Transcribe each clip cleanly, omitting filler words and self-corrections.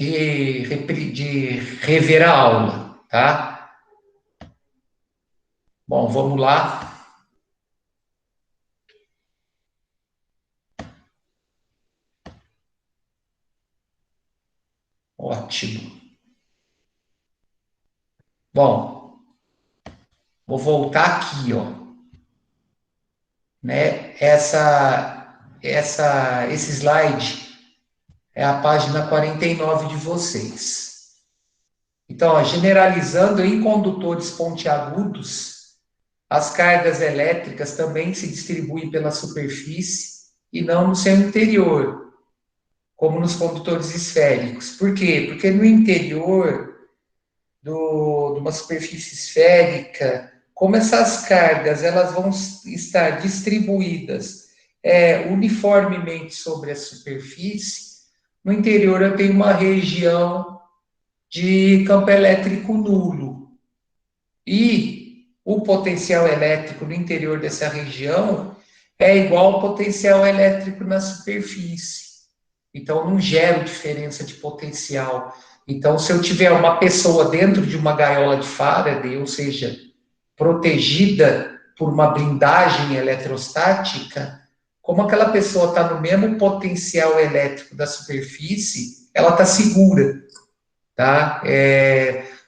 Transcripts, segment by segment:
de rever a aula, tá? Bom, vamos lá. Ótimo. Bom, vou voltar aqui, ó, né? Esse slide é a página 49 de vocês. Então, ó, generalizando em condutores pontiagudos, as cargas elétricas também se distribuem pela superfície e não no seu interior, como nos condutores esféricos. Por quê? Porque no interior de uma superfície esférica, como essas cargas elas vão estar distribuídas uniformemente sobre a superfície, no interior eu tenho uma região de campo elétrico nulo. E o potencial elétrico no interior dessa região é igual ao potencial elétrico na superfície. Então, não gera diferença de potencial. Então, se eu tiver uma pessoa dentro de uma gaiola de Faraday, ou seja, protegida por uma blindagem eletrostática, como aquela pessoa está no mesmo potencial elétrico da superfície, ela está segura, tá?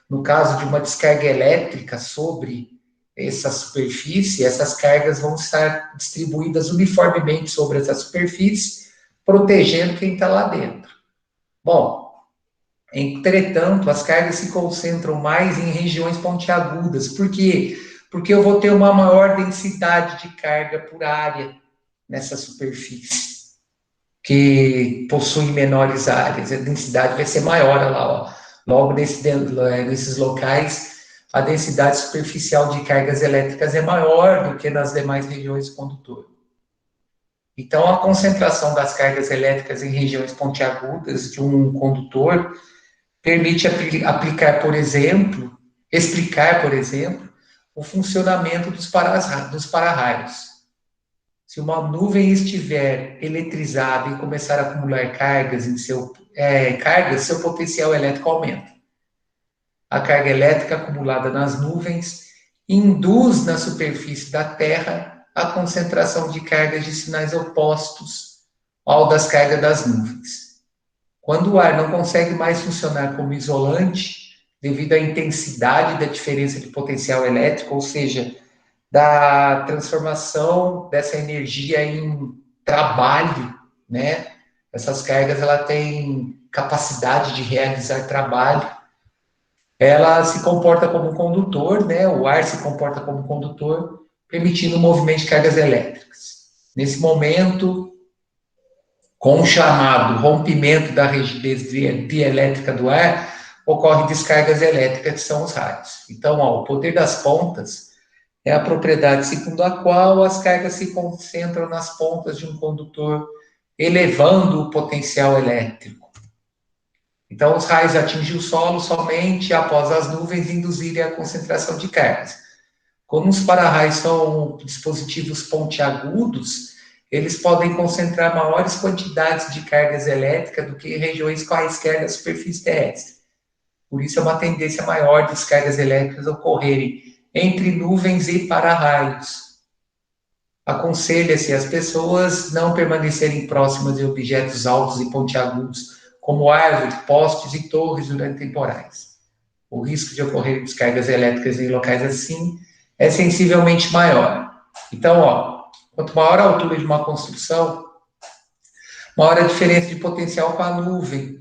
No caso de uma descarga elétrica sobre essa superfície, essas cargas vão estar distribuídas uniformemente sobre essa superfície, protegendo quem está lá dentro. Bom, entretanto, as cargas se concentram mais em regiões pontiagudas. Por quê? Porque eu vou ter uma maior densidade de carga por área nessa superfície, que possui menores áreas. A densidade vai ser maior, olha lá, ó. Logo nesses locais, a densidade superficial de cargas elétricas é maior do que nas demais regiões do condutor. Então, a concentração das cargas elétricas em regiões pontiagudas de um condutor permite explicar, por exemplo, o funcionamento dos para-raios. Se uma nuvem estiver eletrizada e começar a acumular cargas seu potencial elétrico aumenta. A carga elétrica acumulada nas nuvens induz na superfície da Terra a concentração de cargas de sinais opostos ao das cargas das nuvens. Quando o ar não consegue mais funcionar como isolante, devido à intensidade da diferença de potencial elétrico, ou seja, da transformação dessa energia em trabalho, né? Essas cargas ela tem capacidade de realizar trabalho. Ela se comporta como um condutor, né? O ar se comporta como um condutor, permitindo o movimento de cargas elétricas. Nesse momento, com o chamado rompimento da rigidez dielétrica do ar, ocorrem descargas elétricas, que são os raios. Então, ó, o poder das pontas é a propriedade segundo a qual as cargas se concentram nas pontas de um condutor, elevando o potencial elétrico. Então, os raios atingem o solo somente após as nuvens induzirem a concentração de cargas. Como os para-raios são dispositivos pontiagudos, eles podem concentrar maiores quantidades de cargas elétricas do que em regiões quaisquer da superfície terrestre. Por isso, é uma tendência maior de descargas elétricas ocorrerem entre nuvens e para-raios. Aconselha-se as pessoas não permanecerem próximas de objetos altos e pontiagudos, como árvores, postes e torres durante temporais. O risco de ocorrer descargas elétricas em locais assim é sensivelmente maior. Então, ó, quanto maior a altura de uma construção, maior a diferença de potencial com a nuvem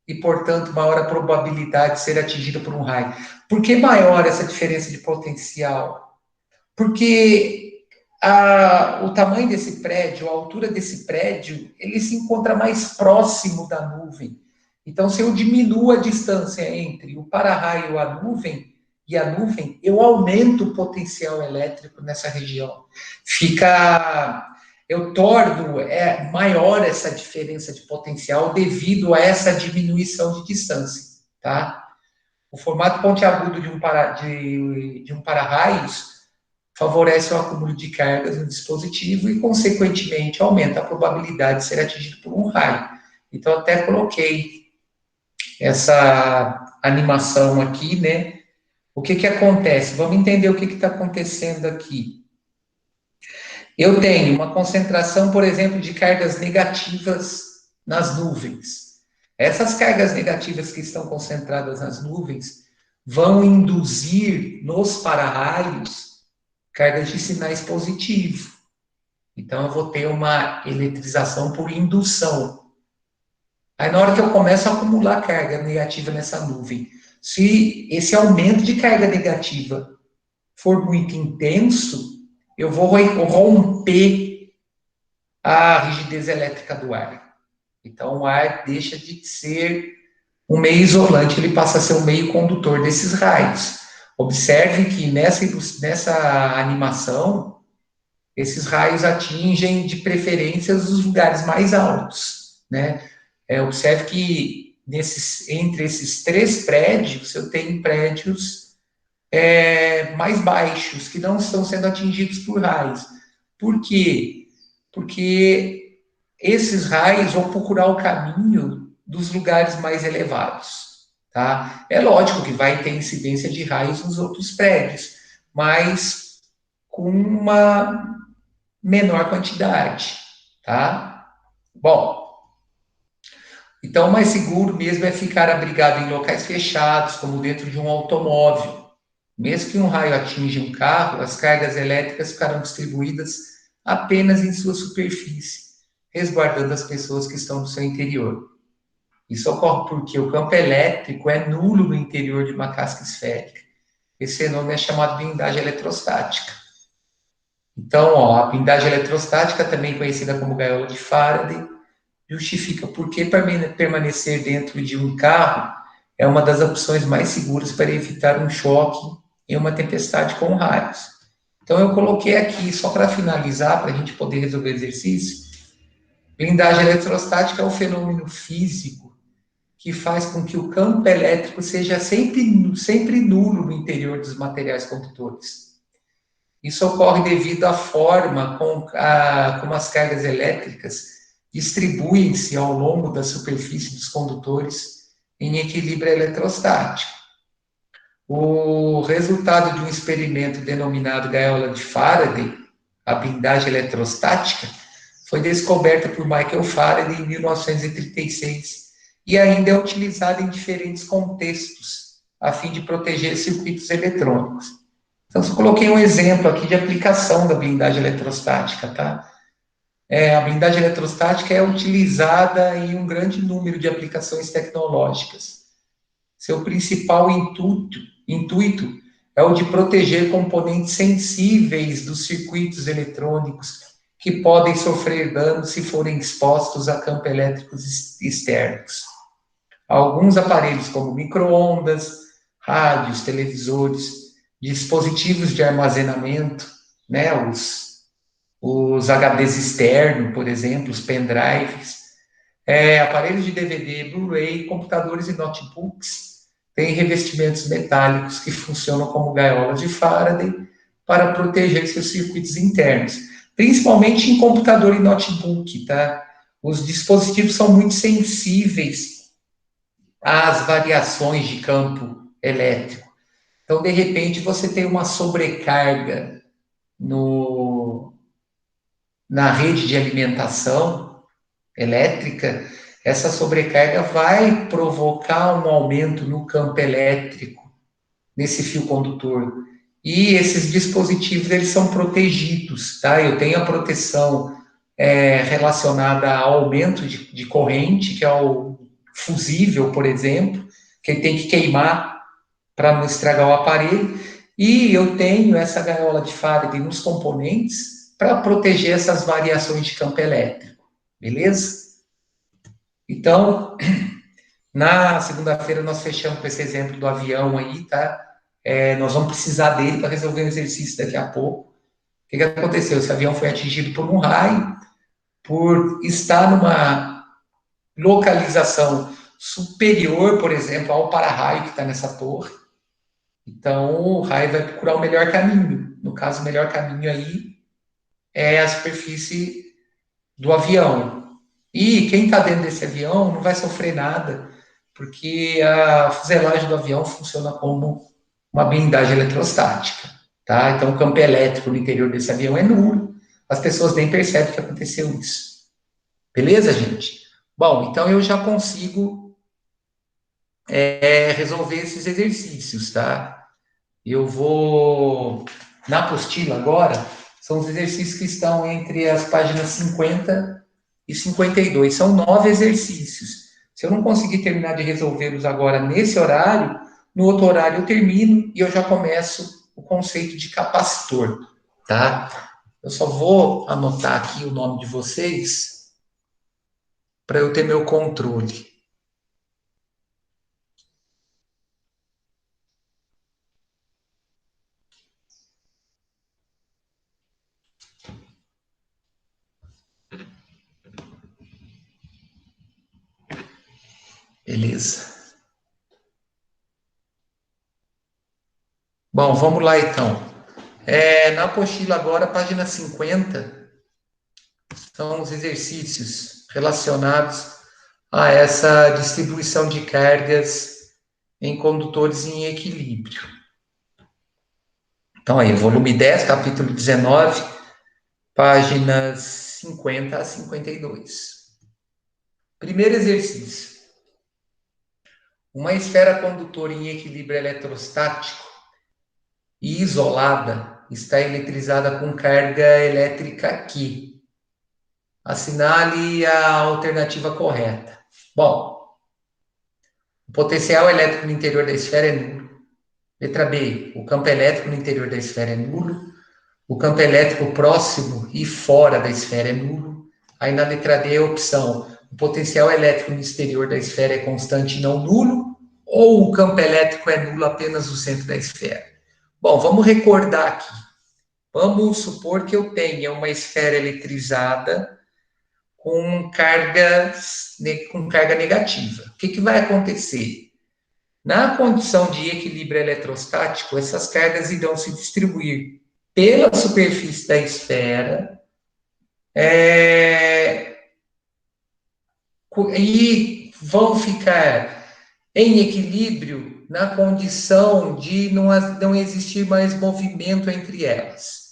e, portanto, maior a probabilidade de ser atingida por um raio. Por que maior essa diferença de potencial? Porque o tamanho desse prédio, a altura desse prédio, ele se encontra mais próximo da nuvem. Então, se eu diminuo a distância entre o para-raio e a nuvem, eu aumento o potencial elétrico nessa região. Eu torno maior essa diferença de potencial devido a essa diminuição de distância, tá? O formato pontiagudo de um para-raios favorece o acúmulo de cargas no dispositivo e, consequentemente, aumenta a probabilidade de ser atingido por um raio. Então, até coloquei essa animação aqui, né? O que que acontece? Vamos entender o que está acontecendo aqui. Eu tenho uma concentração, por exemplo, de cargas negativas nas nuvens. Essas cargas negativas que estão concentradas nas nuvens vão induzir nos para-raios cargas de sinais positivos. Então, eu vou ter uma eletrização por indução. Aí, na hora que eu começo a acumular carga negativa nessa nuvem, se esse aumento de carga negativa for muito intenso, eu vou romper a rigidez elétrica do ar. Então, o ar deixa de ser um meio isolante, ele passa a ser um meio condutor desses raios. Observe que nessa animação, esses raios atingem de preferência os lugares mais altos, né? Observe que entre esses 3 prédios, eu tenho prédios mais baixos, que não estão sendo atingidos por raios. Por quê? Porque esses raios vão procurar o caminho dos lugares mais elevados, tá? É lógico que vai ter incidência de raios nos outros prédios, mas com uma menor quantidade, tá? Bom, então o mais seguro mesmo é ficar abrigado em locais fechados, como dentro de um automóvel. Mesmo que um raio atinja um carro, as cargas elétricas ficarão distribuídas apenas em sua superfície, resguardando as pessoas que estão no seu interior. Isso ocorre porque o campo elétrico é nulo no interior de uma casca esférica. Esse fenômeno é chamado de blindagem eletrostática. Então, a blindagem eletrostática, também conhecida como gaiola de Faraday, justifica por que permanecer dentro de um carro é uma das opções mais seguras para evitar um choque em uma tempestade com raios. Então, eu coloquei aqui, só para finalizar, para a gente poder resolver o exercício, blindagem eletrostática é um fenômeno físico que faz com que o campo elétrico seja sempre nulo no interior dos materiais condutores. Isso ocorre devido à forma como as cargas elétricas distribuem-se ao longo da superfície dos condutores em equilíbrio eletrostático. O resultado de um experimento denominado gaiola de Faraday, a blindagem eletrostática, foi descoberta por Michael Faraday em 1936 e ainda é utilizada em diferentes contextos a fim de proteger circuitos eletrônicos. Então, só coloquei um exemplo aqui de aplicação da blindagem eletrostática, tá? A blindagem eletrostática é utilizada em um grande número de aplicações tecnológicas. Seu principal intuito é o de proteger componentes sensíveis dos circuitos eletrônicos que podem sofrer dano se forem expostos a campos elétricos externos. Alguns aparelhos como micro-ondas, rádios, televisores, dispositivos de armazenamento, né, os HDs externos, por exemplo, os pendrives, aparelhos de DVD, Blu-ray, computadores e notebooks têm revestimentos metálicos que funcionam como gaiolas de Faraday para proteger seus circuitos internos, principalmente em computador e notebook, tá? Os dispositivos são muito sensíveis às variações de campo elétrico. Então, de repente, você tem uma sobrecarga na rede de alimentação elétrica, essa sobrecarga vai provocar um aumento no campo elétrico nesse fio condutor. E esses dispositivos, eles são protegidos, tá? Eu tenho a proteção relacionada ao aumento de corrente, que é o fusível, por exemplo, que ele tem que queimar para não estragar o aparelho, e eu tenho essa gaiola de Faraday nos componentes para proteger essas variações de campo elétrico, beleza? Então, na segunda-feira nós fechamos com esse exemplo do avião aí, tá? Nós vamos precisar dele para resolver o exercício daqui a pouco. O que aconteceu? Esse avião foi atingido por um raio, por estar numa localização superior, por exemplo, ao para-raio que está nessa torre. Então, o raio vai procurar o melhor caminho. No caso, o melhor caminho aí é a superfície do avião. E quem está dentro desse avião não vai sofrer nada, porque a fuselagem do avião funciona como uma blindagem eletrostática, tá? Então, o campo elétrico no interior desse avião é nulo. As pessoas nem percebem que aconteceu isso. Beleza, gente? Bom, então eu já consigo resolver esses exercícios, tá? Eu vou na apostila agora, são os exercícios que estão entre as páginas 50 e 52. São 9 exercícios. Se eu não conseguir terminar de resolvê-los agora nesse horário, no outro horário eu termino e eu já começo o conceito de capacitor, tá? Eu só vou anotar aqui o nome de vocês para eu ter meu controle. Beleza. Bom, vamos lá então. Na apostila agora, página 50, são os exercícios relacionados a essa distribuição de cargas em condutores em equilíbrio. Então, aí, volume 10, capítulo 19, páginas 50 a 52. Primeiro exercício. Uma esfera condutora em equilíbrio eletrostático e isolada está eletrizada com carga elétrica Q. Assinale a alternativa correta. Bom, o potencial elétrico no interior da esfera é nulo. Letra B, o campo elétrico no interior da esfera é nulo. O campo elétrico próximo e fora da esfera é nulo. Aí na letra D, a opção, o potencial elétrico no exterior da esfera é constante e não nulo, ou o campo elétrico é nulo apenas no centro da esfera. Bom, vamos recordar aqui. Vamos supor que eu tenha uma esfera eletrizada com carga negativa. O que vai acontecer? Na condição de equilíbrio eletrostático, essas cargas irão se distribuir pela superfície da esfera e vão ficar em equilíbrio na condição de não existir mais movimento entre elas.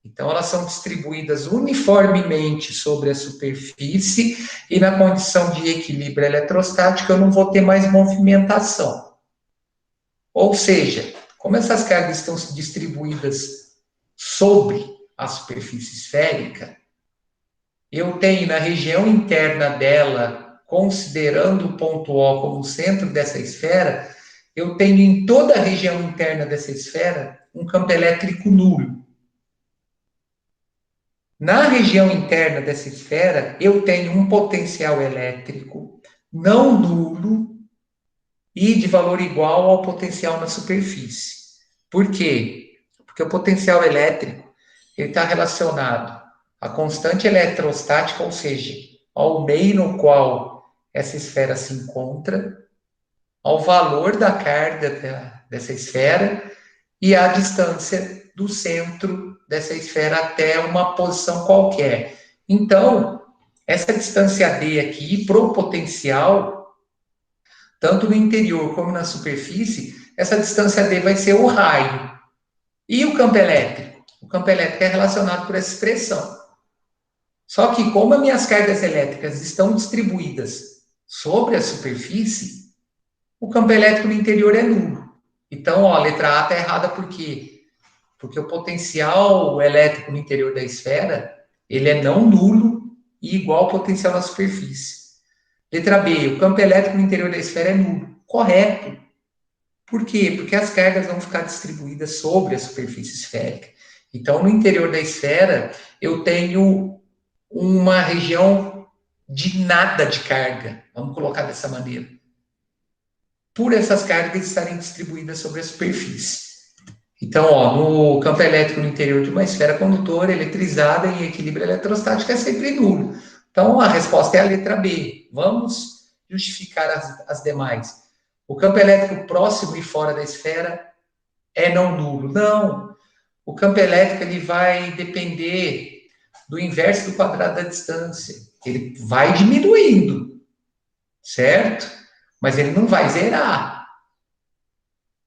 Então, elas são distribuídas uniformemente sobre a superfície e na condição de equilíbrio eletrostático eu não vou ter mais movimentação. Ou seja, como essas cargas estão distribuídas sobre a superfície esférica, eu tenho na região interna dela, considerando o ponto O como centro dessa esfera, eu tenho em toda a região interna dessa esfera um campo elétrico nulo. Na região interna dessa esfera, eu tenho um potencial elétrico não nulo e de valor igual ao potencial na superfície. Por quê? Porque o potencial elétrico está relacionado à constante eletrostática, ou seja, ao meio no qual essa esfera se encontra, ao valor da carga dessa esfera e à distância do centro dessa esfera até uma posição qualquer. Então, essa distância D aqui, pro potencial, tanto no interior como na superfície, essa distância D vai ser o raio. E o campo elétrico? O campo elétrico é relacionado por essa expressão. Só que como as minhas cargas elétricas estão distribuídas sobre a superfície, o campo elétrico no interior é nulo. Então, ó, a letra A está errada por quê? Porque o potencial elétrico no interior da esfera, ele é não nulo e igual ao potencial na superfície. Letra B, o campo elétrico no interior da esfera é nulo. Correto. Por quê? Porque as cargas vão ficar distribuídas sobre a superfície esférica. Então, no interior da esfera, eu tenho uma região de nada de carga. Vamos colocar dessa maneira. Por essas cargas estarem distribuídas sobre a superfície. Então, ó, no campo elétrico no interior de uma esfera condutora eletrizada em equilíbrio eletrostático é sempre nulo. Então, a resposta é a letra B. Vamos justificar as demais. O campo elétrico próximo e fora da esfera é não nulo. Não. O campo elétrico ele vai depender do inverso do quadrado da distância. Ele vai diminuindo, certo? mas ele não vai zerar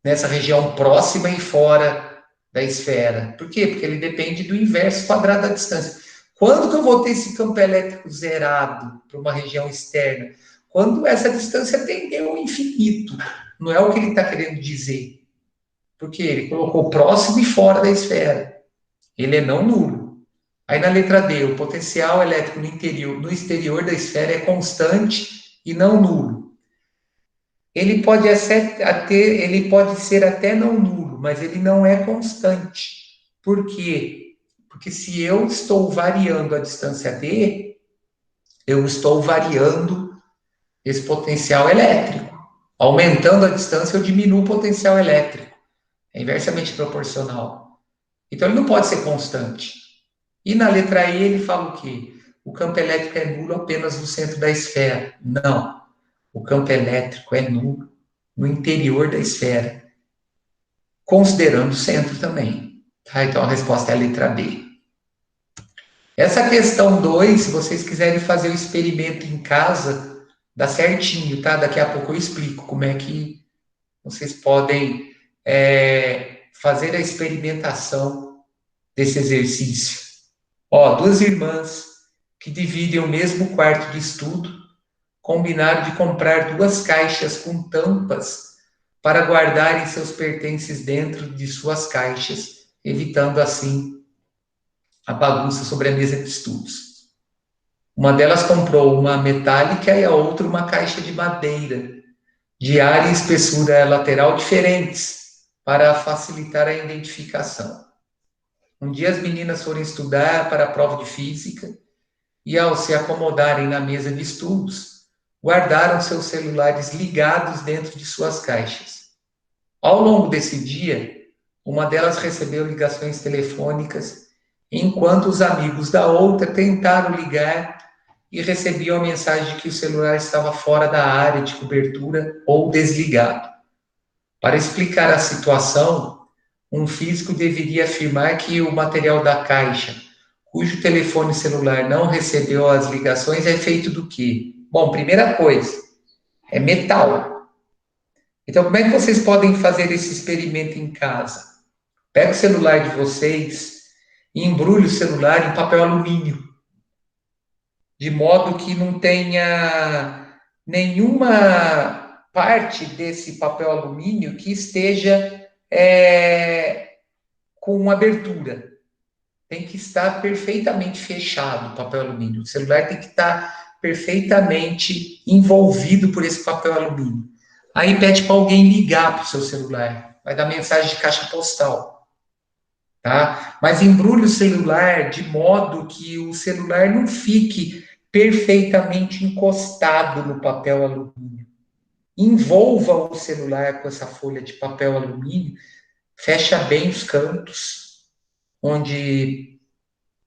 nessa região próxima e fora da esfera. Por quê? Porque ele depende do inverso quadrado da distância. Quando que eu vou ter esse campo elétrico zerado para uma região externa? Quando essa distância tende ao infinito. Não é o que ele está querendo dizer. Porque ele colocou próximo e fora da esfera. Ele é não nulo. Aí na letra D, o potencial elétrico no exterior da esfera é constante e não nulo. Ele pode ser até não nulo, mas ele não é constante. Por quê? Porque se eu estou variando a distância D, eu estou variando esse potencial elétrico. Aumentando a distância, eu diminuo o potencial elétrico. É inversamente proporcional. Então, ele não pode ser constante. E na letra E, ele fala o quê? O campo elétrico é nulo apenas no centro da esfera. Não. O campo elétrico é nulo no interior da esfera, considerando o centro também. Tá? Então, a resposta é a letra B. Essa questão 2, se vocês quiserem fazer o experimento em casa, dá certinho, tá? Daqui a pouco eu explico como é que vocês podem fazer a experimentação desse exercício. Ó, duas irmãs que dividem o mesmo quarto de estudo combinaram de comprar duas caixas com tampas para guardarem seus pertences dentro de suas caixas, evitando assim a bagunça sobre a mesa de estudos. Uma delas comprou uma metálica e a outra uma caixa de madeira, de área e espessura lateral diferentes, para facilitar a identificação. Um dia as meninas foram estudar para a prova de física e, ao se acomodarem na mesa de estudos, guardaram seus celulares ligados dentro de suas caixas. Ao longo desse dia, uma delas recebeu ligações telefônicas, enquanto os amigos da outra tentaram ligar e recebiam a mensagem de que o celular estava fora da área de cobertura ou desligado. Para explicar a situação, um físico deveria afirmar que o material da caixa, cujo telefone celular não recebeu as ligações, é feito do quê? Bom, primeira coisa, é metal. Então, como é que vocês podem fazer esse experimento em casa? Pega o celular de vocês e embrulhe o celular em papel alumínio, de modo que não tenha nenhuma parte desse papel alumínio que esteja com abertura. Tem que estar perfeitamente fechado o papel alumínio. O celular tem que estar perfeitamente envolvido por esse papel alumínio. Aí pede para alguém ligar para o seu celular. Vai dar mensagem de caixa postal. Tá? Mas embrulhe o celular de modo que o celular não fique perfeitamente encostado no papel alumínio. Envolva o celular com essa folha de papel alumínio, fecha bem os cantos, onde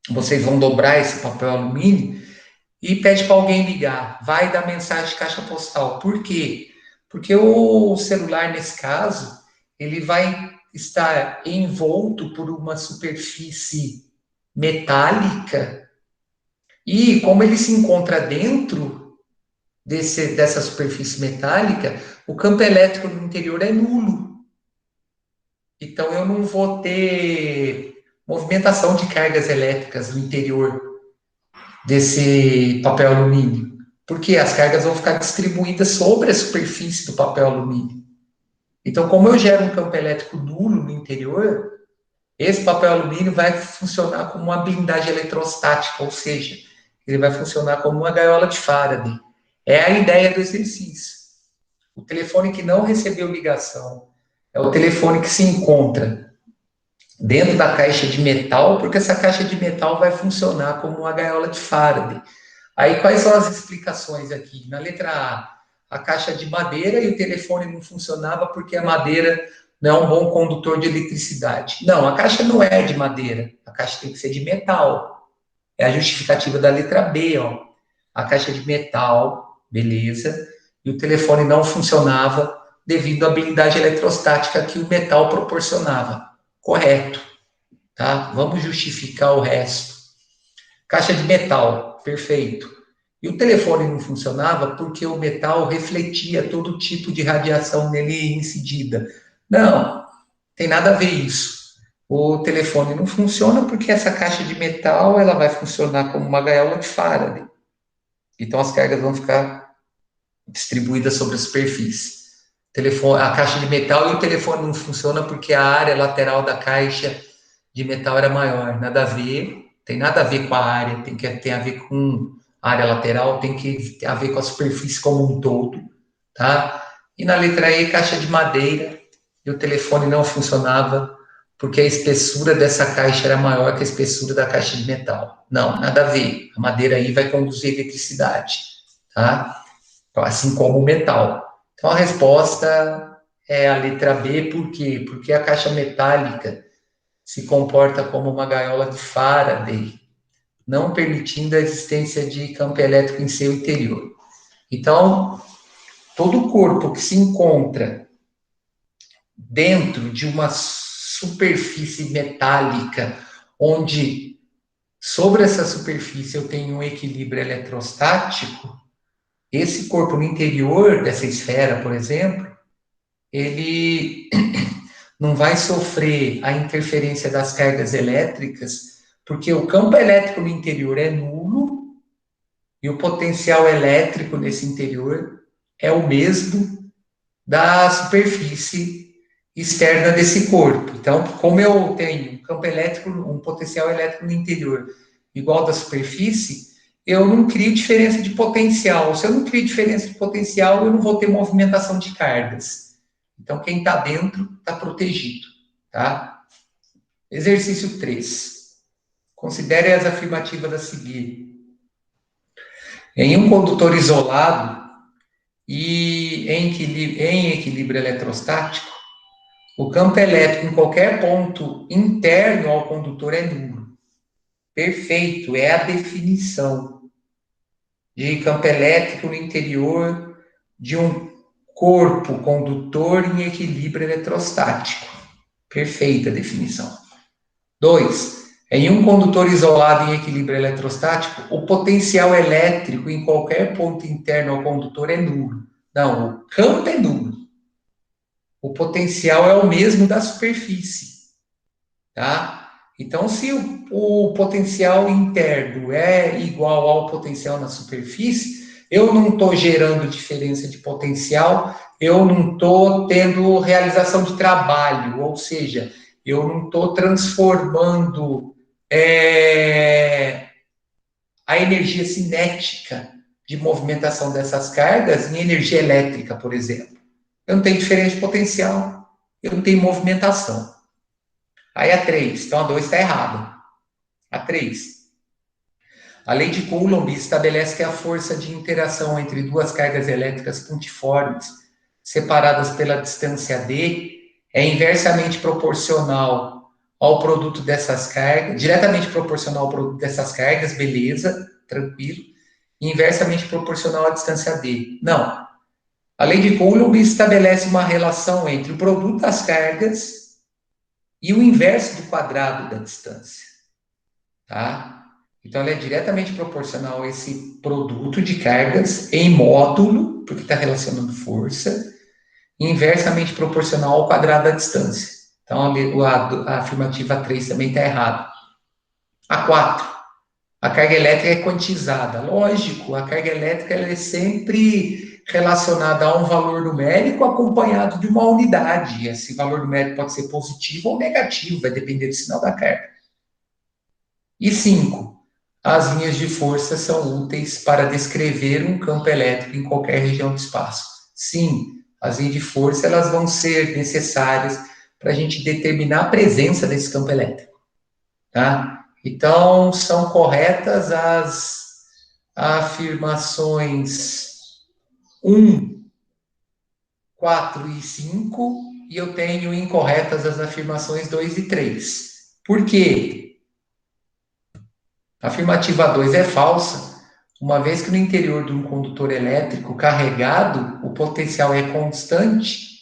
vocês vão dobrar esse papel alumínio, e pede para alguém ligar. Vai dar mensagem de caixa postal. Por quê? Porque o celular, nesse caso, ele vai estar envolto por uma superfície metálica, e como ele se encontra dentro dessa superfície metálica, o campo elétrico no interior é nulo. Então eu não vou ter movimentação de cargas elétricas no interior desse papel alumínio, porque as cargas vão ficar distribuídas sobre a superfície do papel alumínio. Então, como eu gero um campo elétrico nulo no interior, esse papel alumínio vai funcionar como uma blindagem eletrostática, ou seja, ele vai funcionar como uma gaiola de Faraday. É a ideia do exercício. O telefone que não recebeu ligação é o telefone que se encontra dentro da caixa de metal, porque essa caixa de metal vai funcionar como uma gaiola de Faraday. Aí, quais são as explicações aqui? Na letra A caixa de madeira e o telefone não funcionava porque a madeira não é um bom condutor de eletricidade. Não, a caixa não é de madeira, a caixa tem que ser de metal. É a justificativa da letra B, ó. A caixa de metal, beleza, e o telefone não funcionava devido à habilidade eletrostática que o metal proporcionava. Correto, tá? Vamos justificar o resto. Caixa de metal, perfeito. E o telefone não funcionava porque o metal refletia todo tipo de radiação nele incidida. Não, tem nada a ver isso. O telefone não funciona porque essa caixa de metal ela vai funcionar como uma gaiola de Faraday. Então as cargas vão ficar distribuídas sobre a superfície. A caixa de metal e o telefone não funciona porque a área lateral da caixa de metal era maior. Nada a ver, tem nada a ver com a área, tem a ver com a área lateral, tem que ter a ver com a superfície como um todo, tá? E na letra E, caixa de madeira, e o telefone não funcionava porque a espessura dessa caixa era maior que a espessura da caixa de metal. Não, nada a ver. A madeira aí vai conduzir eletricidade, tá? Assim como o metal. Então a resposta é a letra B, por quê? Porque a caixa metálica se comporta como uma gaiola de Faraday, não permitindo a existência de campo elétrico em seu interior. Então, todo corpo que se encontra dentro de uma superfície metálica, onde sobre essa superfície eu tenho um equilíbrio eletrostático, esse corpo no interior dessa esfera, por exemplo, ele não vai sofrer a interferência das cargas elétricas, porque o campo elétrico no interior é nulo e o potencial elétrico nesse interior é o mesmo da superfície externa desse corpo. Então, como eu tenho um campo elétrico, um potencial elétrico no interior igual da superfície, eu não crio diferença de potencial. Se eu não crio diferença de potencial, eu não vou ter movimentação de cargas. Então, quem está dentro está protegido, tá? Exercício 3. Considere as afirmativas a seguir. Em um condutor isolado e em equilíbrio eletrostático, o campo elétrico em qualquer ponto interno ao condutor é nulo. Perfeito, é a definição de campo elétrico no interior de um corpo condutor em equilíbrio eletrostático. Perfeita definição. 2. Em um condutor isolado em equilíbrio eletrostático, o potencial elétrico em qualquer ponto interno ao condutor é nulo. Não, o campo é nulo. O potencial é o mesmo da superfície, tá? Então, se o potencial interno é igual ao potencial na superfície, eu não estou gerando diferença de potencial, eu não estou tendo realização de trabalho, ou seja, eu não estou transformando a energia cinética de movimentação dessas cargas em energia elétrica, por exemplo. Eu não tenho diferença de potencial, eu não tenho movimentação. Aí a 3, então a 2 está errada. A 3. A lei de Coulomb estabelece que a força de interação entre duas cargas elétricas pontiformes, separadas pela distância d, é inversamente proporcional ao produto dessas cargas, diretamente proporcional ao produto dessas cargas, beleza, tranquilo, e inversamente proporcional à distância d. Não. A lei de Coulomb estabelece uma relação entre o produto das cargas e o inverso do quadrado da distância, tá? Então, ela é diretamente proporcional a esse produto de cargas em módulo, porque está relacionando força, e inversamente proporcional ao quadrado da distância. Então, a afirmativa 3 também está errada. A 4. A carga elétrica é quantizada. Lógico, a carga elétrica ela é sempre relacionada a um valor numérico acompanhado de uma unidade. Esse valor numérico pode ser positivo ou negativo, vai depender do sinal da carga. E 5. As linhas de força são úteis para descrever um campo elétrico em qualquer região do espaço. Sim, as linhas de força elas vão ser necessárias para a gente determinar a presença desse campo elétrico, tá? Então, são corretas as afirmações 1, 4 e 5, e eu tenho incorretas as afirmações 2 e 3. Por quê? A afirmativa 2 é falsa, uma vez que no interior de um condutor elétrico carregado, o potencial é constante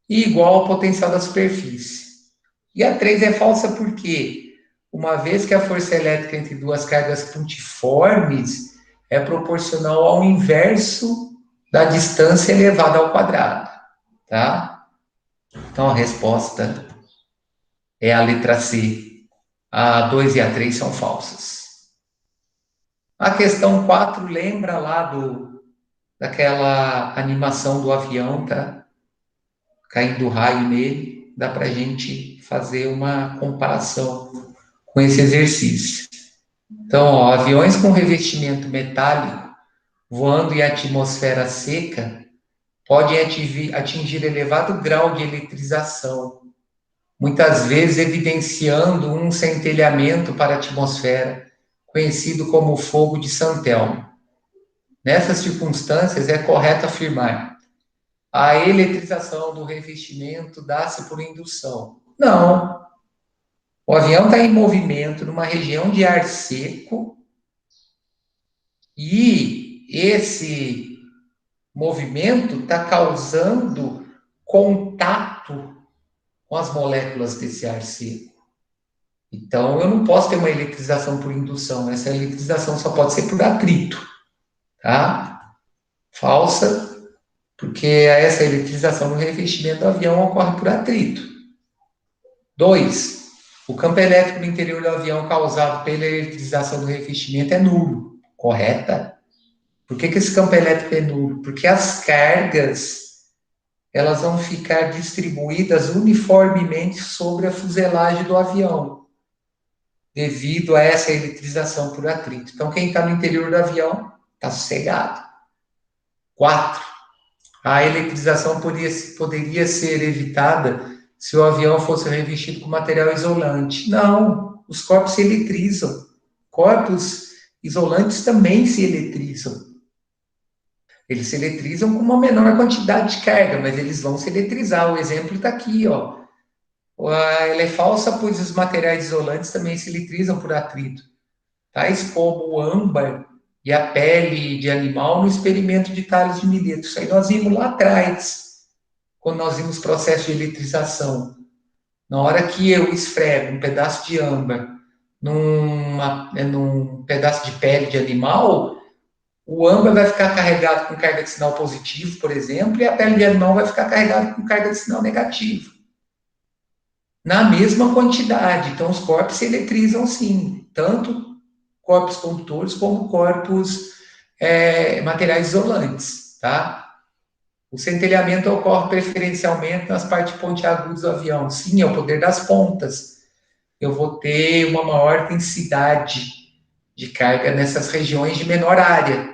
e igual ao potencial da superfície. E a 3 é falsa porque, uma vez que a força elétrica entre duas cargas pontiformes é proporcional ao inverso da distância elevada ao quadrado, tá? Então, a resposta é a letra C. A 2 e a 3 são falsas. A questão 4 lembra lá daquela animação do avião, tá? Caindo raio nele. Dá para a gente fazer uma comparação com esse exercício. Então, ó, aviões com revestimento metálico voando em atmosfera seca podem atingir elevado grau de eletrização, muitas vezes evidenciando um centelhamento para a atmosfera, conhecido como fogo de Santelmo. Nessas circunstâncias, é correto afirmar: a eletrização do revestimento dá-se por indução. Não. O avião está em movimento numa região de ar seco e esse movimento está causando contato com as moléculas desse ar seco. Então, eu não posso ter uma eletrização por indução. Essa eletrização só pode ser por atrito, tá? Falsa, porque essa eletrização no revestimento do avião ocorre por atrito. 2. O campo elétrico no interior do avião causado pela eletrização do revestimento é nulo. Correta? Por que esse campo elétrico é nulo? Porque as cargas elas vão ficar distribuídas uniformemente sobre a fuselagem do avião, devido a essa eletrização por atrito. Então, quem está no interior do avião está sossegado. 4. A eletrização poderia ser evitada se o avião fosse revestido com material isolante. Não, os corpos se eletrizam. Corpos isolantes também se eletrizam. Eles se eletrizam com uma menor quantidade de carga, mas eles vão se eletrizar. O exemplo está aqui, ó. Ela é falsa, pois os materiais isolantes também se eletrizam por atrito, tais como o âmbar e a pele de animal no experimento de Tales de Mileto. Isso aí nós vimos lá atrás, quando nós vimos processo de eletrização. Na hora que eu esfrego um pedaço de âmbar num pedaço de pele de animal, o âmbar vai ficar carregado com carga de sinal positivo, por exemplo, e a pele de animal vai ficar carregada com carga de sinal negativo. Na mesma quantidade. Então, os corpos se eletrizam sim, tanto corpos condutores como corpos materiais isolantes, tá? O centelhamento ocorre preferencialmente nas partes pontiagudas do avião. Sim, é o poder das pontas. Eu vou ter uma maior densidade de carga nessas regiões de menor área,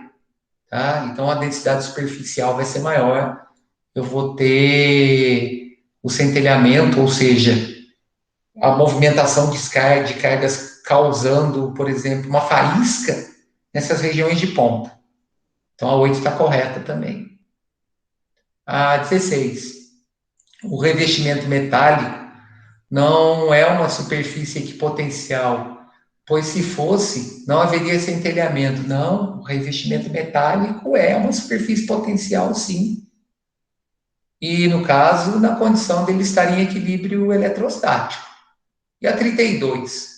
tá? Então, a densidade superficial vai ser maior. Eu vou ter o centelhamento, ou seja, a movimentação de cargas causando, por exemplo, uma faísca nessas regiões de ponta. Então, a 8 está correta também. A 16. O revestimento metálico não é uma superfície equipotencial, pois se fosse, não haveria centelhamento. Não, o revestimento metálico é uma superfície potencial, sim. E, no caso, na condição dele estar em equilíbrio eletrostático. E a 32.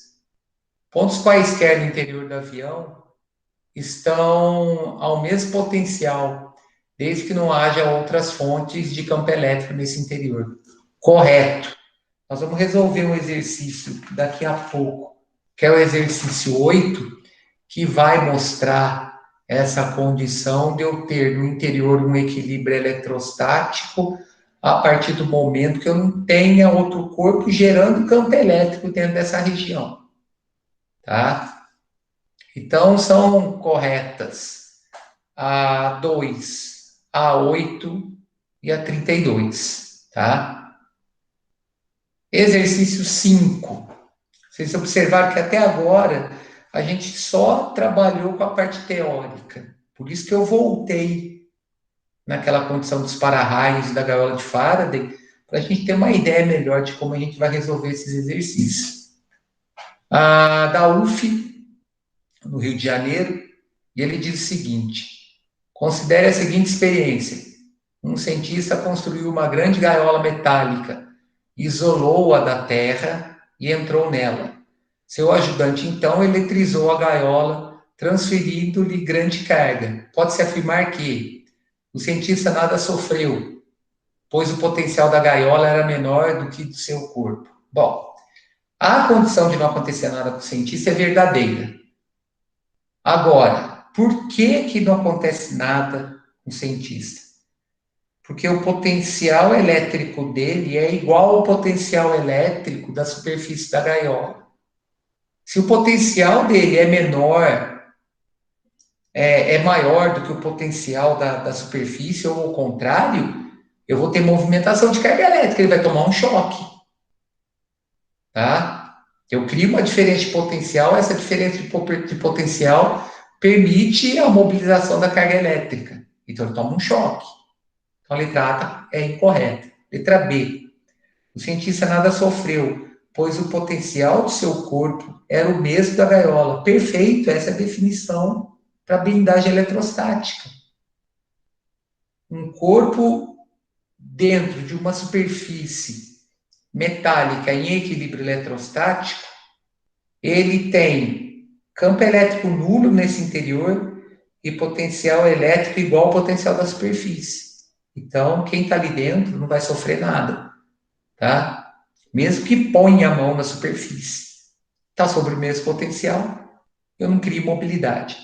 Pontos quaisquer no interior do avião estão ao mesmo potencial, desde que não haja outras fontes de campo elétrico nesse interior. Correto. Nós vamos resolver um exercício daqui a pouco, que é o exercício 8, que vai mostrar essa condição de eu ter no interior um equilíbrio eletrostático a partir do momento que eu não tenha outro corpo gerando campo elétrico dentro dessa região. Tá? Então, são corretas a 2, a 8 e a 32, tá? Exercício 5. Vocês observaram que até agora a gente só trabalhou com a parte teórica. Por isso que eu voltei naquela condição dos para-raios da gaiola de Faraday, para a gente ter uma ideia melhor de como a gente vai resolver esses exercícios. A da UF, no Rio de Janeiro, e ele diz o seguinte: considere a seguinte experiência. Um cientista construiu uma grande gaiola metálica, isolou-a da terra e entrou nela. Seu ajudante, então, eletrizou a gaiola transferindo-lhe grande carga. Pode-se afirmar que o cientista nada sofreu, pois o potencial da gaiola era menor do que do seu corpo. Bom, a condição de não acontecer nada com o cientista é verdadeira. Agora, por que não acontece nada com o cientista? Porque o potencial elétrico dele é igual ao potencial elétrico da superfície da gaiola. Se o potencial dele é menor, é maior do que o potencial da superfície, ou ao contrário, eu vou ter movimentação de carga elétrica, ele vai tomar um choque. Tá? Eu crio uma diferença de potencial, essa diferença de potencial permite a mobilização da carga elétrica. Então, ele toma um choque. Então, a letra A é incorreta. Letra B. O cientista nada sofreu, pois o potencial do seu corpo era o mesmo da gaiola. Perfeito, essa é a definição para blindagem eletrostática. Um corpo dentro de uma superfície metálica em equilíbrio eletrostático, ele tem campo elétrico nulo nesse interior e potencial elétrico igual ao potencial da superfície. Então, quem está ali dentro não vai sofrer nada, tá? Mesmo que ponha a mão na superfície. Está sobre o mesmo potencial, eu não crio mobilidade.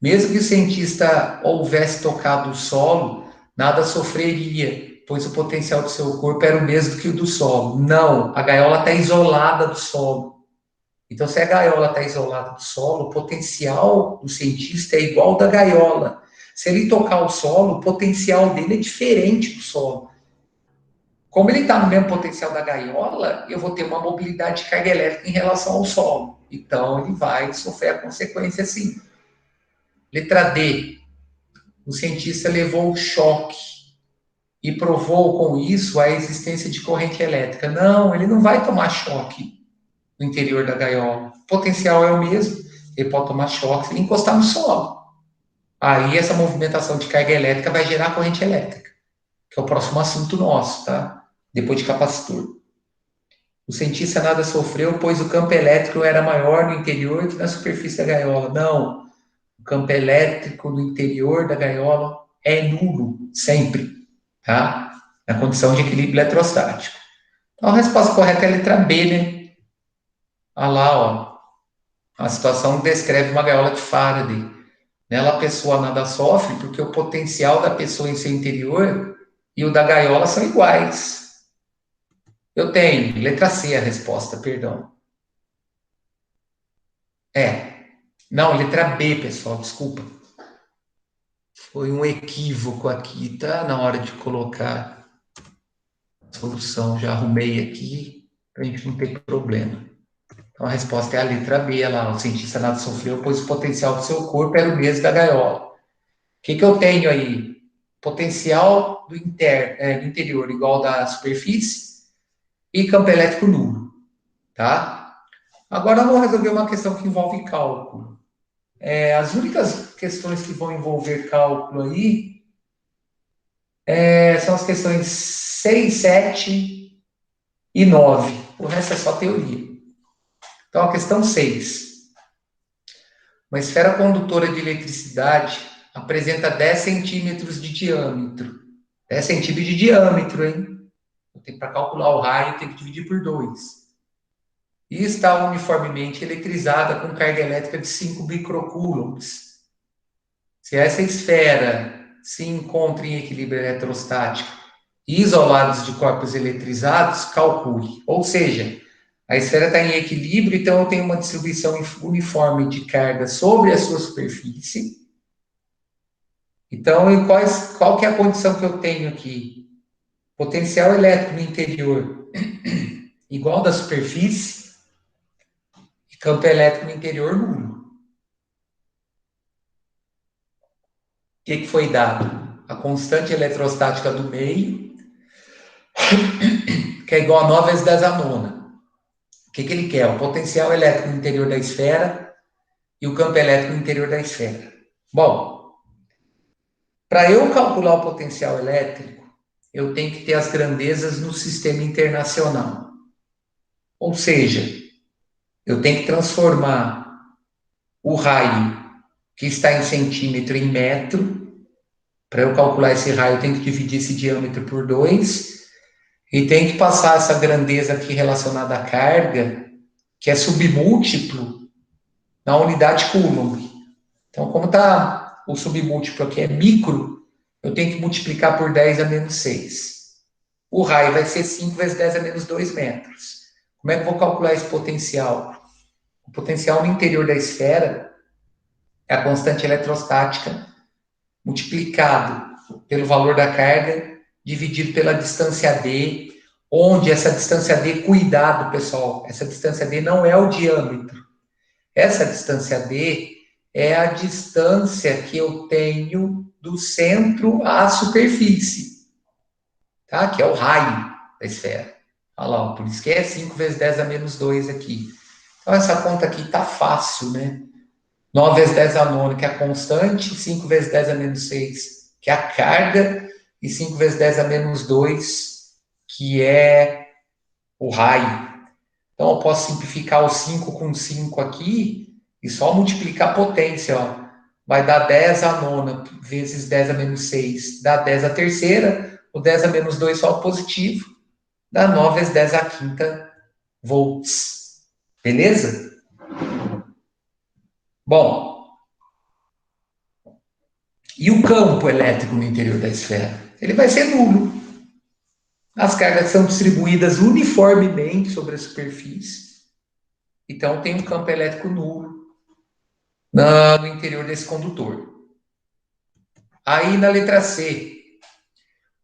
Mesmo que o cientista houvesse tocado o solo, nada sofreria, pois o potencial do seu corpo era o mesmo que o do solo. Não, a gaiola está isolada do solo. Então, se a gaiola está isolada do solo, o potencial do cientista é igual ao da gaiola. Se ele tocar o solo, o potencial dele é diferente do solo. Como ele está no mesmo potencial da gaiola, eu vou ter uma mobilidade de carga elétrica em relação ao solo. Então, ele vai sofrer a consequência sim. Letra D. O cientista levou o choque e provou com isso a existência de corrente elétrica. Não, ele não vai tomar choque no interior da gaiola. O potencial é o mesmo, ele pode tomar choque se ele encostar no solo. Aí essa movimentação de carga elétrica vai gerar corrente elétrica, que é o próximo assunto nosso, tá? Depois de capacitor. O cientista nada sofreu, pois o campo elétrico era maior no interior que na superfície da gaiola. Não, o campo elétrico no interior da gaiola é nulo, sempre, tá? Na condição de equilíbrio eletrostático. Então a resposta correta é a letra B, né? Olha lá, ó. A situação descreve uma gaiola de Faraday. Nela a pessoa nada sofre porque o potencial da pessoa em seu interior e o da gaiola são iguais. Eu tenho, letra C a resposta, perdão. Não, letra B, pessoal, desculpa. Foi um equívoco aqui, tá? Na hora de colocar a solução, já arrumei aqui para a gente não ter problema. Então a resposta é a letra B, lá. O cientista nada sofreu, pois o potencial do seu corpo era o mesmo da gaiola. O que eu tenho aí? Potencial do interior igual ao da superfície e campo elétrico nulo, tá? Agora vamos resolver uma questão que envolve cálculo. As únicas questões que vão envolver cálculo aí são as questões 6, 7 e 9. O resto é só teoria. Então, a questão 6. Uma esfera condutora de eletricidade apresenta 10 centímetros de diâmetro. 10 centímetros de diâmetro, hein? Para calcular o raio, tem que dividir por 2. E está uniformemente eletrizada com carga elétrica de 5 microcoulombs. Se essa esfera se encontra em equilíbrio eletrostático e isolados de corpos eletrizados, calcule. Ou seja, a esfera está em equilíbrio, então eu tenho uma distribuição uniforme de carga sobre a sua superfície. Então, qual que é a condição que eu tenho aqui? Potencial elétrico no interior igual da superfície e campo elétrico no interior nulo. O que foi dado? A constante eletrostática do meio, que é igual a 9 vezes 10 a nona. O que ele quer? O potencial elétrico no interior da esfera e o campo elétrico no interior da esfera. Bom, para eu calcular o potencial elétrico, eu tenho que ter as grandezas no sistema internacional. Ou seja, eu tenho que transformar o raio que está em centímetro em metro. Para eu calcular esse raio, eu tenho que dividir esse diâmetro por 2 e tenho que passar essa grandeza aqui relacionada à carga, que é submúltiplo, na unidade Coulomb. Então, como tá, o submúltiplo aqui é micro, eu tenho que multiplicar por 10 a menos 6. O raio vai ser 5 vezes 10 a menos 2 metros. Como é que eu vou calcular esse potencial? O potencial no interior da esfera é a constante eletrostática multiplicado pelo valor da carga dividido pela distância d, onde essa distância d, cuidado pessoal, essa distância d não é o diâmetro. Essa distância d é a distância que eu tenho do centro à superfície, tá? Que é o raio da esfera. Olha lá, por isso que é 5 vezes 10 a menos 2 aqui. Então, essa conta aqui está fácil, né? 9 vezes 10 a nona, que é a constante, 5 vezes 10 a menos 6, que é a carga, e 5 vezes 10 a menos 2, que é o raio. Então, eu posso simplificar o 5 com 5 aqui e só multiplicar a potência, ó. Vai dar 10 a nona vezes 10 a menos 6, dá 10 a terceira, o 10 a menos 2 só o positivo, dá 9 vezes 10 a quinta volts. Beleza? Bom, e o campo elétrico no interior da esfera? Ele vai ser nulo. As cargas são distribuídas uniformemente sobre a superfície. Então, tem um campo elétrico nulo no interior desse condutor. Aí, na letra C,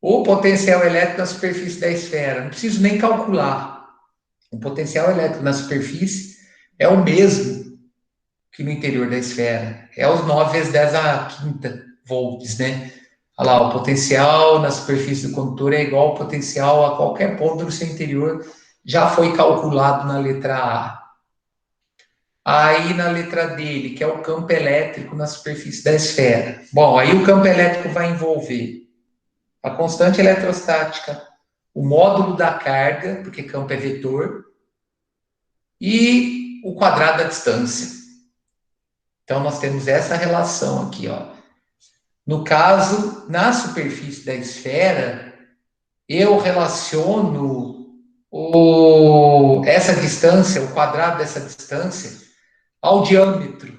o potencial elétrico na superfície da esfera. Não preciso nem calcular. O potencial elétrico na superfície é o mesmo que no interior da esfera. É os 9 vezes 10 a quinta volts, né? Olha lá, o potencial na superfície do condutor é igual ao potencial a qualquer ponto do seu interior. Já foi calculado na letra A. Aí na letra dele, que é o campo elétrico na superfície da esfera. Bom, aí o campo elétrico vai envolver a constante eletrostática, o módulo da carga, porque campo é vetor, e o quadrado da distância. Então nós temos essa relação aqui, ó. No caso, na superfície da esfera, eu relaciono essa distância, o quadrado dessa distância, ao diâmetro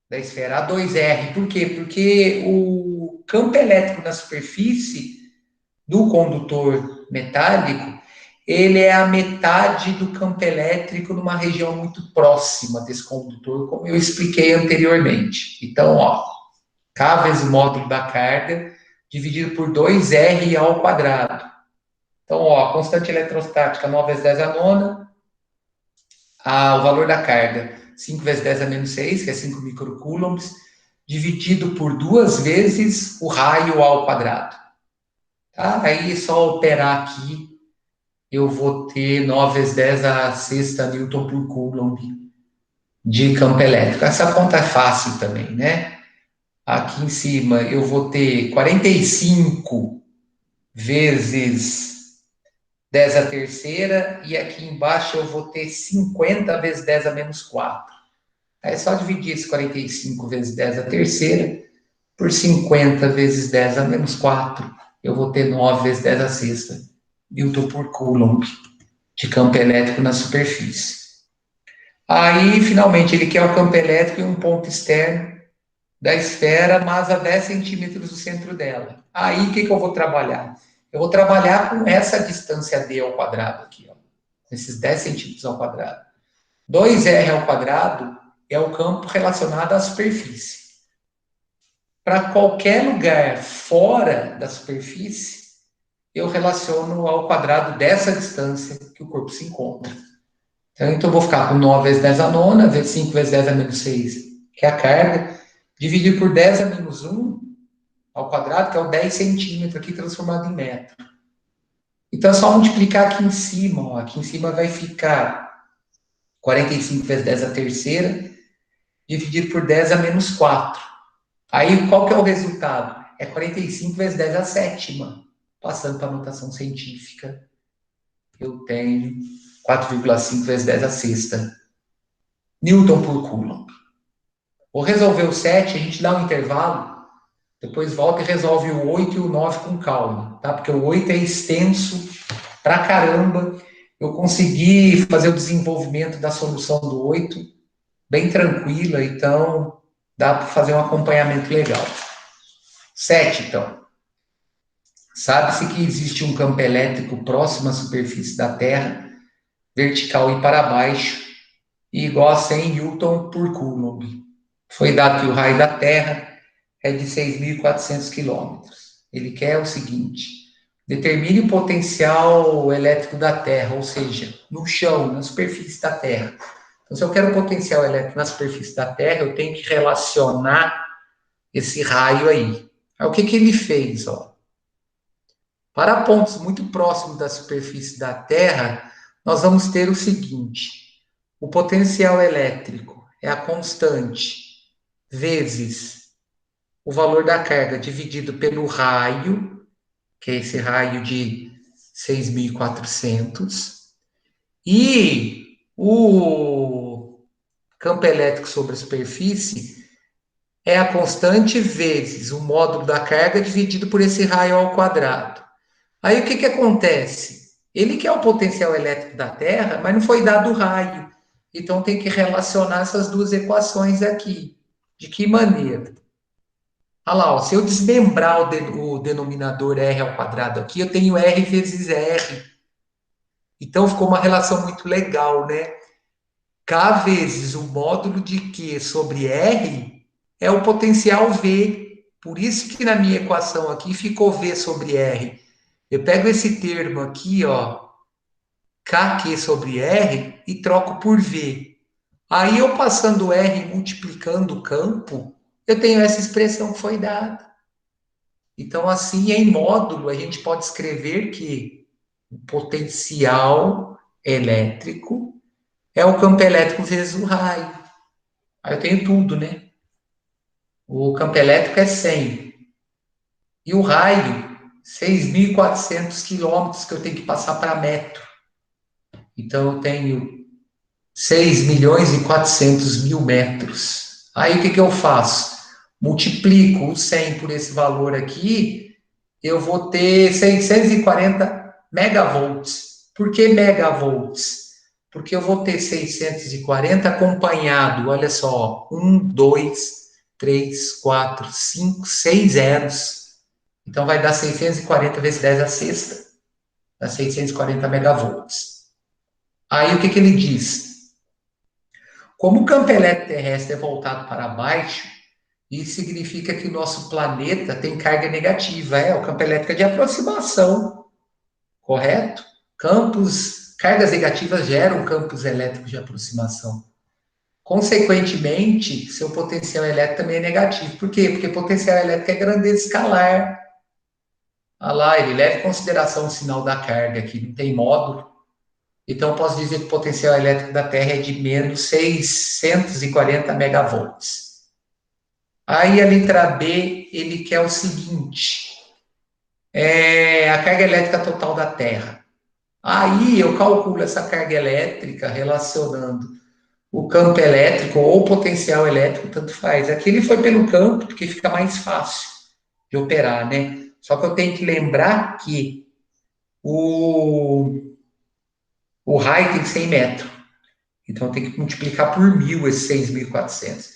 da esfera, A2R. Por quê? Porque o campo elétrico na superfície do condutor metálico, ele é a metade do campo elétrico numa região muito próxima desse condutor, como eu expliquei anteriormente. Então, ó, K vezes o módulo da carga, dividido por 2R ao quadrado. Então, ó, a constante eletrostática, 9 vezes 10 a nona, o valor da carga, 5 vezes 10 a menos 6, que é 5 microcoulombs, dividido por 2 vezes o raio ao quadrado. Tá? Aí, só operar aqui, eu vou ter 9 vezes 10 a sexta Newton por Coulomb de campo elétrico. Essa conta é fácil também, né? Aqui em cima eu vou ter 45 vezes 10 a terceira, e aqui embaixo eu vou ter 50 vezes 10 a menos 4. Aí é só dividir esse 45 vezes 10 a terceira por 50 vezes 10 a menos 4. Eu vou ter 9 vezes 10 a sexta Newton por Coulomb de campo elétrico na superfície. Aí, finalmente, ele quer o campo elétrico em um ponto externo da esfera, mas a 10 centímetros do centro dela. Aí, o que eu vou trabalhar? Eu vou trabalhar com essa distância d ao quadrado aqui, ó, esses 10 centímetros ao quadrado. 2r ao quadrado é o campo relacionado à superfície. Para qualquer lugar fora da superfície, eu relaciono ao quadrado dessa distância que o corpo se encontra. Então, eu vou ficar com 9 vezes 10 a nona, vezes 5 vezes 10 a menos 6, que é a carga, dividir por 10 a menos 1 ao quadrado, que é o 10 centímetros aqui transformado em metro. Então, é só multiplicar aqui em cima. Ó. Aqui em cima vai ficar 45 vezes 10 a terceira, dividido por 10 a menos 4. Aí, qual que é o resultado? É 45 vezes 10 a sétima. Passando para a notação científica, eu tenho 4,5 vezes 10 a sexta Newton por Coulomb. Vou resolver o 7, a gente dá um intervalo, depois volta e resolve o 8 e o 9 com calma, tá? Porque o 8 é extenso pra caramba. Eu consegui fazer o desenvolvimento da solução do 8 bem tranquila, então dá para fazer um acompanhamento legal. 7, então. Sabe-se que existe um campo elétrico próximo à superfície da Terra, vertical e para baixo, e igual a 100 Newton por Coulomb. Foi dado que o raio da Terra é de 6.400 quilômetros. Ele quer o seguinte: determine o potencial elétrico da Terra, ou seja, no chão, na superfície da Terra. Então, se eu quero o potencial elétrico na superfície da Terra, eu tenho que relacionar esse raio aí. Aí o que, que ele fez? Ó? Para pontos muito próximos da superfície da Terra, nós vamos ter o seguinte: o potencial elétrico é a constante vezes o valor da carga dividido pelo raio, que é esse raio de 6.400, e o campo elétrico sobre a superfície é a constante vezes o módulo da carga dividido por esse raio ao quadrado. Aí o que, que acontece? Ele quer o potencial elétrico da Terra, mas não foi dado o raio. Então tem que relacionar essas duas equações aqui. De que maneira? Olha lá, ó, se eu desmembrar o denominador R ao quadrado aqui, eu tenho R vezes R. Então ficou uma relação muito legal, né? K vezes o módulo de Q sobre R é o potencial V. Por isso que na minha equação aqui ficou V sobre R. Eu pego esse termo aqui, ó, KQ sobre R, e troco por V. Aí eu passando R e multiplicando o campo, eu tenho essa expressão que foi dada. Então, assim, em módulo, a gente pode escrever que o potencial elétrico é o campo elétrico vezes o raio. Aí eu tenho tudo, né? O campo elétrico é 100. E o raio, 6.400 quilômetros que eu tenho que passar para metro. Então, eu tenho 6.400.000 metros. Aí, o que, que eu faço? Multiplico o 100 por esse valor aqui, eu vou ter 640 megavolts. Por que megavolts? Porque eu vou ter 640 acompanhado, olha só, 2, 3, 4, 5, 6 zeros. Então vai dar 640 vezes 10 a sexta, dá 640 megavolts. Aí o que, que ele diz? Como o campo elétrico terrestre é voltado para baixo, isso significa que o nosso planeta tem carga negativa, o campo elétrico é de aproximação, correto? Cargas negativas geram campos elétricos de aproximação. Consequentemente, seu potencial elétrico também é negativo. Por quê? Porque potencial elétrico é grandeza escalar. Olha lá, ele leva em consideração o sinal da carga aqui, não tem módulo. Então, eu posso dizer que o potencial elétrico da Terra é de menos 640 megavolts. Aí, a letra B, ele quer o seguinte, a carga elétrica total da Terra. Aí, eu calculo essa carga elétrica relacionando o campo elétrico ou o potencial elétrico, tanto faz. Aqui ele foi pelo campo, porque fica mais fácil de operar, né? Só que eu tenho que lembrar que o raio tem 100 metros. Então, eu tenho que multiplicar por 1.000 esses 6.400.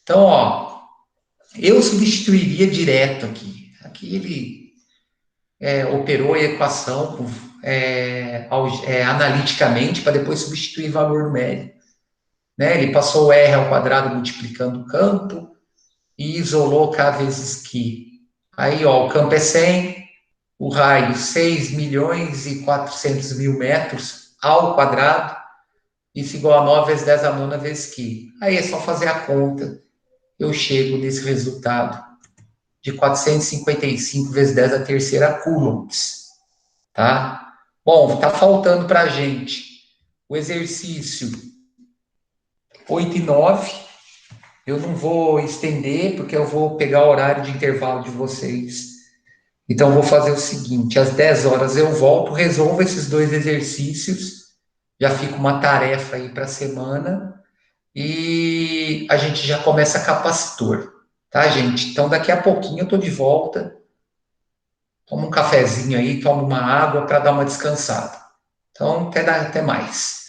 Então, ó, eu substituiria direto aqui. Aqui ele operou a equação analiticamente para depois substituir valor numérico. Né? Ele passou o R ao quadrado multiplicando o campo e isolou K vezes Q. Aí, ó, o campo é 100, o raio 6.400.000 metros ao quadrado, isso igual a 9 vezes 10 a nona vezes Q. Aí é só fazer a conta, eu chego nesse resultado de 455 vezes 10 a terceira coulombs, tá? Bom, tá faltando para a gente o exercício 8 e 9. Eu não vou estender, porque eu vou pegar o horário de intervalo de vocês. Então, eu vou fazer o seguinte: às 10 horas eu volto, resolvo esses dois exercícios, já fica uma tarefa aí para a semana, e a gente já começa capacitor, tá, gente? Então, daqui a pouquinho eu estou de volta. Toma um cafezinho aí, toma uma água para dar uma descansada. Então, até mais.